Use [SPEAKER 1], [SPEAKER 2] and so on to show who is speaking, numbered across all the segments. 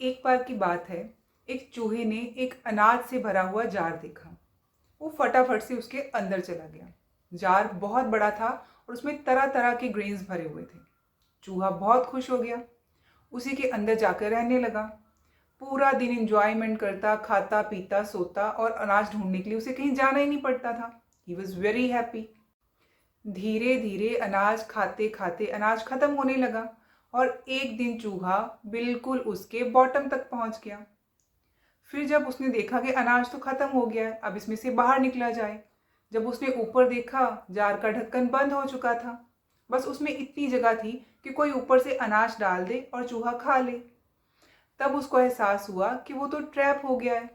[SPEAKER 1] एक बार की बात है, एक चूहे ने एक अनाज से भरा हुआ जार देखा। वो फटाफट से उसके अंदर चला गया। जार बहुत बड़ा था और उसमें तरह तरह के ग्रेन्स भरे हुए थे। चूहा बहुत खुश हो गया, उसी के अंदर जाकर रहने लगा। पूरा दिन एंजॉयमेंट करता, खाता पीता सोता और अनाज ढूंढने के लिए उसे कहीं जाना ही नहीं पड़ता था। He was very happy. धीरे धीरे अनाज खाते खाते अनाज खत्म होने लगा और एक दिन चूहा बिल्कुल उसके बॉटम तक पहुंच गया। फिर जब उसने देखा कि अनाज तो खत्म हो गया है, अब इसमें से बाहर निकला जाए। जब उसने ऊपर देखा, जार का ढक्कन बंद हो चुका था। बस उसमें इतनी जगह थी कि कोई ऊपर से अनाज डाल दे और चूहा खा ले। तब उसको एहसास हुआ कि वो तो ट्रैप हो गया है,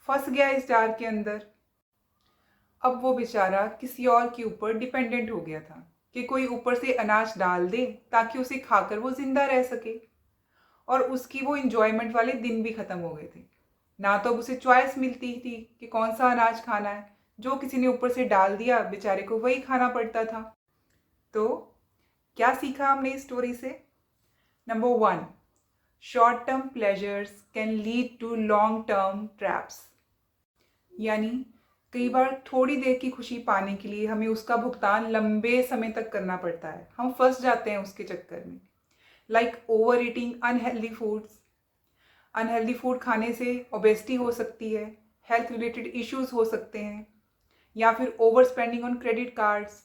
[SPEAKER 1] फंस गया है इस जार के अंदर। अब वो बेचारा किसी और के ऊपर डिपेंडेंट हो गया था कि कोई ऊपर से अनाज डाल दे ताकि उसे खाकर वो जिंदा रह सके। और उसकी वो इंजॉयमेंट वाले दिन भी खत्म हो गए थे। ना तो अब उसे चॉइस मिलती थी कि कौन सा अनाज खाना है, जो किसी ने ऊपर से डाल दिया बेचारे को वही खाना पड़ता था। तो क्या सीखा हमने इस स्टोरी से? Number 1, short term pleasures can lead to long term traps. यानी कई बार थोड़ी देर की खुशी पाने के लिए हमें उसका भुगतान लंबे समय तक करना पड़ता है। हम फंस जाते हैं उसके चक्कर में। Like over eating unhealthy foods. Unhealthy food खाने से ओबेसिटी हो सकती है, हेल्थ रिलेटेड इश्यूज हो सकते हैं, या फिर over spending on credit cards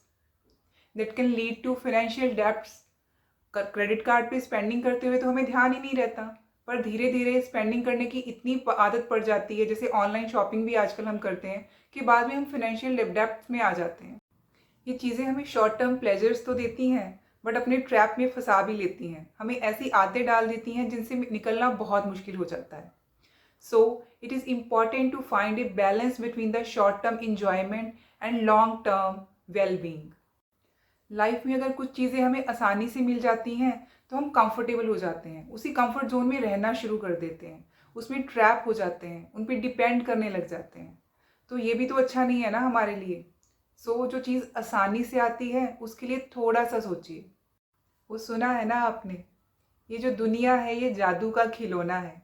[SPEAKER 1] that can lead to financial debts. Credit card पे स्पेंडिंग करते हुए तो हमें ध्यान ही नहीं रहता, पर धीरे धीरे स्पेंडिंग करने की इतनी आदत पड़ जाती है, जैसे ऑनलाइन शॉपिंग भी आजकल हम करते हैं, कि बाद में हम फाइनेंशियल डेब्ट्स में आ जाते हैं। ये चीज़ें हमें शॉर्ट टर्म प्लेजर्स तो देती हैं, बट अपने ट्रैप में फंसा भी लेती हैं। हमें ऐसी आदतें डाल देती हैं जिनसे निकलना बहुत मुश्किल हो जाता है। So it is important to find a balance between the short term enjoyment and long term well being. Life में अगर कुछ चीज़ें हमें आसानी से मिल जाती हैं तो हम कंफर्टेबल हो जाते हैं, उसी कंफर्ट जोन में रहना शुरू कर देते हैं, उसमें ट्रैप हो जाते हैं, उन पर डिपेंड करने लग जाते हैं। तो ये भी तो अच्छा नहीं है ना हमारे लिए। सो जो चीज़ आसानी से आती है उसके लिए थोड़ा सा सोचिए। वो सुना है ना आपने, ये जो दुनिया है ये जादू का खिलौना है,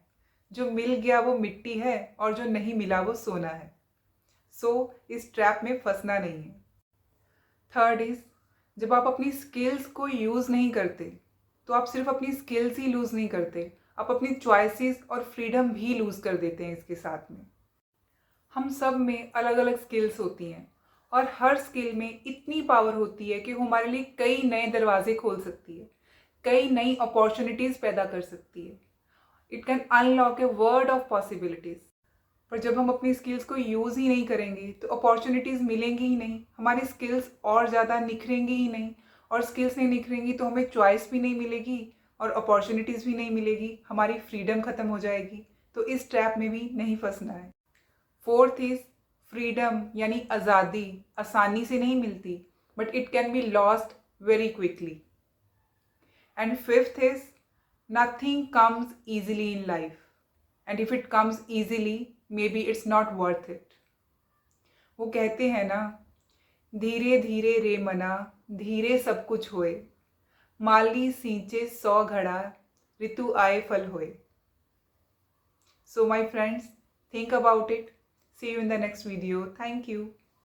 [SPEAKER 1] जो मिल गया वो मिट्टी है और जो नहीं मिला वो सोना है। सो इस ट्रैप में फंसना नहीं है। थर्ड इज, जब आप अपनी स्किल्स को यूज़ नहीं करते तो आप सिर्फ अपनी स्किल्स ही लूज़ नहीं करते, आप अपनी चॉइसेस और फ्रीडम भी लूज़ कर देते हैं इसके साथ में। हम सब में अलग अलग स्किल्स होती हैं और हर स्किल में इतनी पावर होती है कि वो हमारे लिए कई नए दरवाजे खोल सकती है, कई नई अपॉर्चुनिटीज़ पैदा कर सकती है। It can unlock a world of possibilities. पर जब हम अपनी स्किल्स को यूज़ ही नहीं करेंगे तो अपॉर्चुनिटीज़ मिलेंगी ही नहीं, हमारी स्किल्स और ज़्यादा निखरेंगी ही नहीं, और स्किल्स नहीं निखरेंगी तो हमें चॉइस भी नहीं मिलेगी और अपॉर्चुनिटीज़ भी नहीं मिलेगी, हमारी फ्रीडम ख़त्म हो जाएगी। तो इस ट्रैप में भी नहीं फंसना है। फोर्थ इज, फ्रीडम यानी आज़ादी आसानी से नहीं मिलती, but it can be lost very quickly. And fifth is, nothing comes easily in life, and if it comes easily maybe it's not worth it. वो कहते हैं ना, धीरे धीरे रे मना धीरे सब कुछ होए, माली सींचे 100 घड़ा ऋतु आए फल होए। So my friends, think about it. See you in the next video. Thank you.